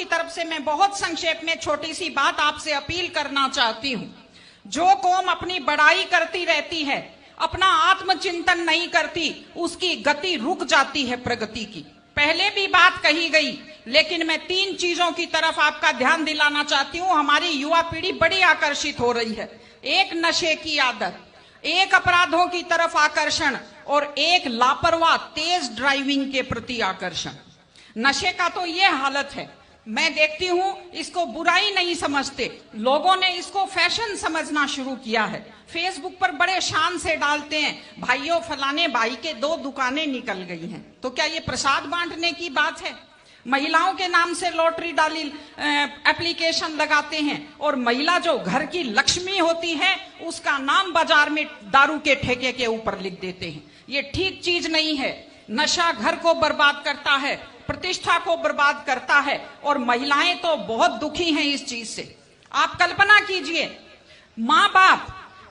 की तरफ से मैं बहुत संक्षेप में छोटी सी बात आपसे अपील करना चाहती हूं। जो कौम अपनी बड़ाई करती रहती है, अपना आत्मचिंतन नहीं करती, उसकी गति रुक जाती है प्रगति की। पहले भी बात कही गई, लेकिन मैं 3 चीजों की तरफ आपका ध्यान दिलाना चाहती हूं। हमारी युवा पीढ़ी बड़ी आकर्षित हो रही है। एक नशे की आदत, एक अपराधों की तरफ आकर्षण और एक लापरवाह तेज ड्राइविंग के प्रति आकर्षण। नशे का तो ये हालत है, मैं देखती हूं इसको बुराई नहीं समझते, लोगों ने इसको फैशन समझना शुरू किया है। फेसबुक पर बड़े शान से डालते हैं, भाइयों फलाने भाई के 2 दुकानें निकल गई हैं। तो क्या ये प्रसाद बांटने की बात है? महिलाओं के नाम से लॉटरी डाली एप्लीकेशन लगाते हैं और महिला जो घर की लक्ष्मी होती है उसका नाम बाजार में दारू के ठेके के ऊपर लिख देते हैं। ये ठीक चीज नहीं है। नशा घर को बर्बाद करता है, प्रतिष्ठा को बर्बाद करता है और महिलाएं तो बहुत दुखी हैं इस चीज से। आप कल्पना कीजिए,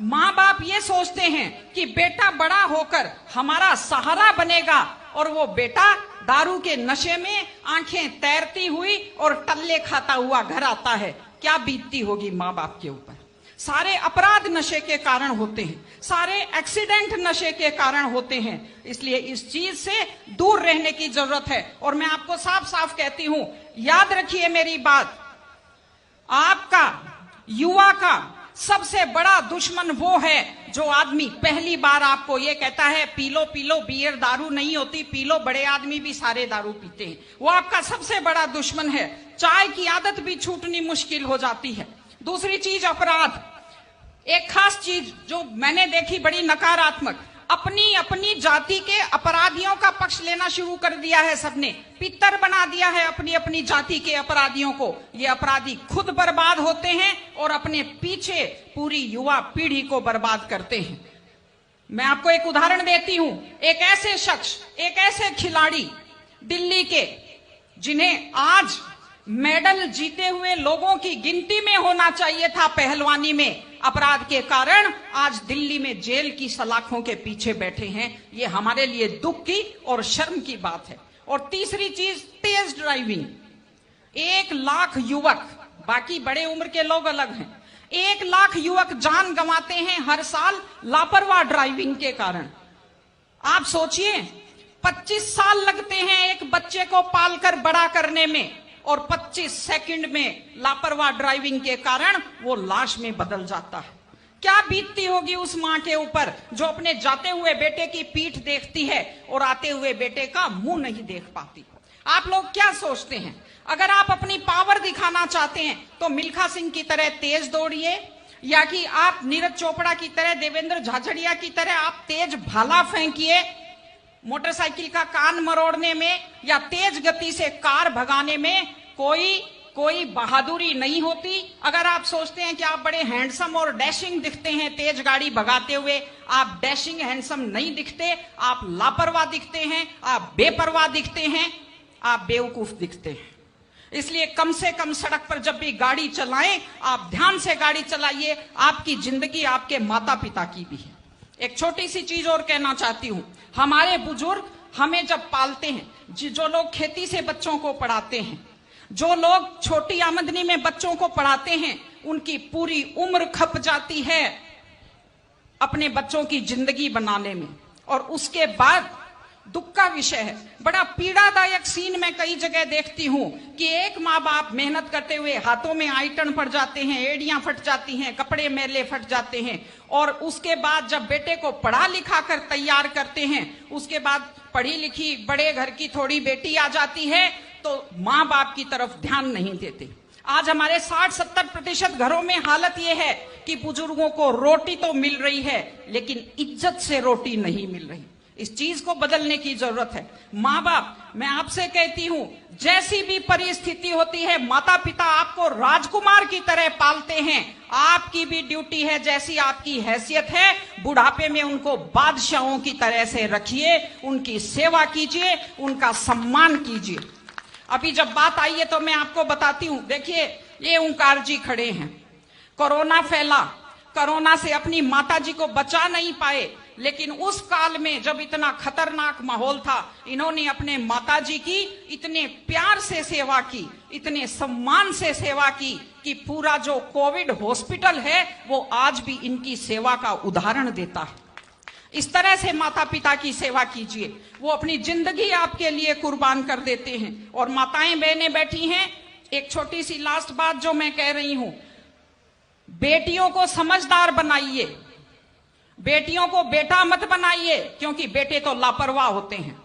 माँ बाप ये सोचते हैं कि बेटा बड़ा होकर हमारा सहारा बनेगा और वो बेटा दारू के नशे में आंखें तैरती हुई और टल्ले खाता हुआ घर आता है। क्या बीतती होगी माँ बाप के ऊपर। सारे अपराध नशे के कारण होते हैं, सारे एक्सीडेंट नशे के कारण होते हैं। इसलिए इस चीज से दूर रहने की जरूरत है। और मैं आपको साफ साफ कहती हूं, याद रखिए मेरी बात, आपका युवा का सबसे बड़ा दुश्मन वो है जो आदमी पहली बार आपको ये कहता है पी लो बियर दारू नहीं होती, पी लो, बड़े आदमी भी सारे दारू पीते हैं। वो आपका सबसे बड़ा दुश्मन है। चाय की आदत भी छूटनी मुश्किल हो जाती है। दूसरी चीज अपराध। एक खास चीज जो मैंने देखी बड़ी नकारात्मक, अपनी जाति के अपराधियों का पक्ष लेना शुरू कर दिया है सबने। पितर बना दिया है अपनी जाति के अपराधियों को। ये अपराधी खुद बर्बाद होते हैं और अपने पीछे पूरी युवा पीढ़ी को बर्बाद करते हैं। मैं आपको एक उदाहरण देती हूं। एक ऐसे शख्स, एक ऐसे खिलाड़ी दिल्ली के, जिन्हें आज मेडल जीते हुए लोगों की गिनती में होना चाहिए था पहलवानी में, अपराध के कारण आज दिल्ली में जेल की सलाखों के पीछे बैठे हैं। ये हमारे लिए दुख की और शर्म की बात है। और तीसरी चीज तेज ड्राइविंग। 1 लाख युवक, बाकी बड़े उम्र के लोग अलग हैं, 1 लाख युवक जान गंवाते हैं हर साल लापरवाह ड्राइविंग के कारण। आप सोचिए, 25 साल लगते हैं एक बच्चे को पालकर बड़ा करने में और 25 सेकंड में लापरवाह ड्राइविंग के कारण वो लाश में बदल जाता है। क्या बीतती होगी उस मां के ऊपर जो अपने जाते हुए बेटे की पीठ देखती है और आते हुए बेटे का मुंह नहीं देख पाती। आप लोग क्या सोचते हैं, अगर आप अपनी पावर दिखाना चाहते हैं तो मिल्खा सिंह की तरह तेज दौड़िए, या कि आप नीरज चोपड़ा की तरह, देवेंद्र झाझड़िया की तरह आप तेज भाला फेंकिए मोटरसाइकिल का कान मरोड़ने में, या तेज गति से कार भगाने में कोई बहादुरी नहीं होती। अगर आप सोचते हैं कि आप बड़े हैंडसम और डैशिंग दिखते हैं तेज गाड़ी भगाते हुए, आप डैशिंग हैंडसम नहीं दिखते, आप लापरवाह दिखते हैं, आप बेपरवाह दिखते हैं, आप बेवकूफ दिखते हैं। इसलिए कम से कम सड़क पर जब भी गाड़ी चलाएं, आप ध्यान से गाड़ी चलाइए। आपकी जिंदगी आपके माता पिता की भी है। एक छोटी सी चीज और कहना चाहती हूं, हमारे बुजुर्ग हमें जब पालते हैं, जो लोग खेती से बच्चों को पढ़ाते हैं, जो लोग छोटी आमदनी में बच्चों को पढ़ाते हैं, उनकी पूरी उम्र खप जाती है अपने बच्चों की जिंदगी बनाने में। और उसके बाद दुख का विषय है, बड़ा पीड़ादायक सीन मैं कई जगह देखती हूं कि एक माँ बाप मेहनत करते हुए हाथों में आइटन पड़ जाते हैं, एड़ियां फट जाती हैं, कपड़े मैले फट जाते हैं, और उसके बाद जब बेटे को पढ़ा लिखा कर तैयार करते हैं, उसके बाद पढ़ी लिखी बड़े घर की थोड़ी बेटी आ जाती है तो माँ बाप की तरफ ध्यान नहीं देते। आज हमारे 60-70% घरों में हालत यह है कि बुजुर्गों को रोटी तो मिल रही है लेकिन इज्जत से रोटी नहीं मिल रही। इस चीज को बदलने की जरूरत है। माँ बाप, मैं आपसे कहती हूं, जैसी भी परिस्थिति होती है, माता पिता आपको राजकुमार की तरह पालते हैं। आपकी भी ड्यूटी है, जैसी आपकी हैसियत है, बुढ़ापे में उनको बादशाहों की तरह से रखिए, उनकी सेवा कीजिए, उनका सम्मान कीजिए। अभी जब बात आई है तो मैं आपको बताती हूं। देखिए, ये ओंकार जी खड़े हैं, कोरोना फैला, कोरोना से अपनी माता जी को बचा नहीं पाए, लेकिन उस काल में जब इतना खतरनाक माहौल था, इन्होंने अपने माताजी की इतने प्यार से सेवा की, इतने सम्मान से सेवा की कि पूरा जो कोविड हॉस्पिटल है वो आज भी इनकी सेवा का उदाहरण देता है। इस तरह से माता पिता की सेवा कीजिए, वो अपनी जिंदगी आपके लिए कुर्बान कर देते हैं। और माताएं बहनें बैठी हैं, एक छोटी सी लास्ट बात जो मैं कह रही हूं, बेटियों को समझदार बनाइए, बेटियों को बेटा मत बनाइए, क्योंकि बेटे तो लापरवाह होते हैं।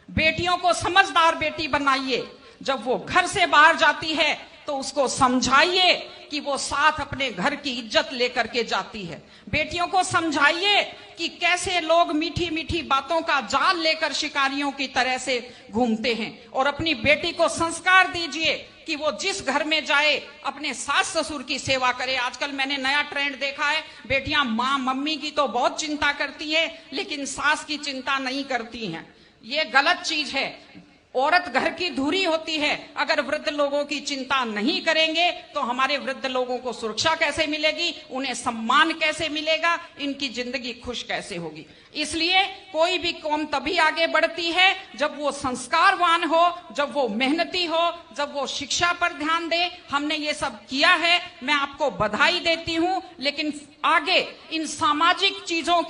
बेटियों को समझदार बेटी बनाइए, जब वो घर से बाहर जाती है तो उसको समझाइए कि वो साथ अपने घर की इज्जत लेकर के जाती है। बेटियों को समझाइए कि कैसे लोग मीठी मीठी बातों का जाल लेकर शिकारियों की तरह से घूमते हैं। और अपनी बेटी को संस्कार दीजिए कि वो जिस घर में जाए अपने सास ससुर की सेवा करे। आजकल मैंने नया ट्रेंड देखा है, बेटियां माँ मम्मी की तो बहुत चिंता करती है लेकिन सास की चिंता नहीं करती हैं। ये गलत चीज है। औरत घर की धुरी होती है। अगर वृद्ध लोगों की चिंता नहीं करेंगे तो हमारे वृद्ध लोगों को सुरक्षा कैसे मिलेगी, उन्हें सम्मान कैसे मिलेगा, इनकी जिंदगी खुश कैसे होगी। इसलिए कोई भी कौम तभी आगे बढ़ती है जब वो संस्कारवान हो, जब वो मेहनती हो, जब वो शिक्षा पर ध्यान दे। हमने ये सब किया है, मैं आपको बधाई देती हूं, लेकिन आगे इन सामाजिक चीजों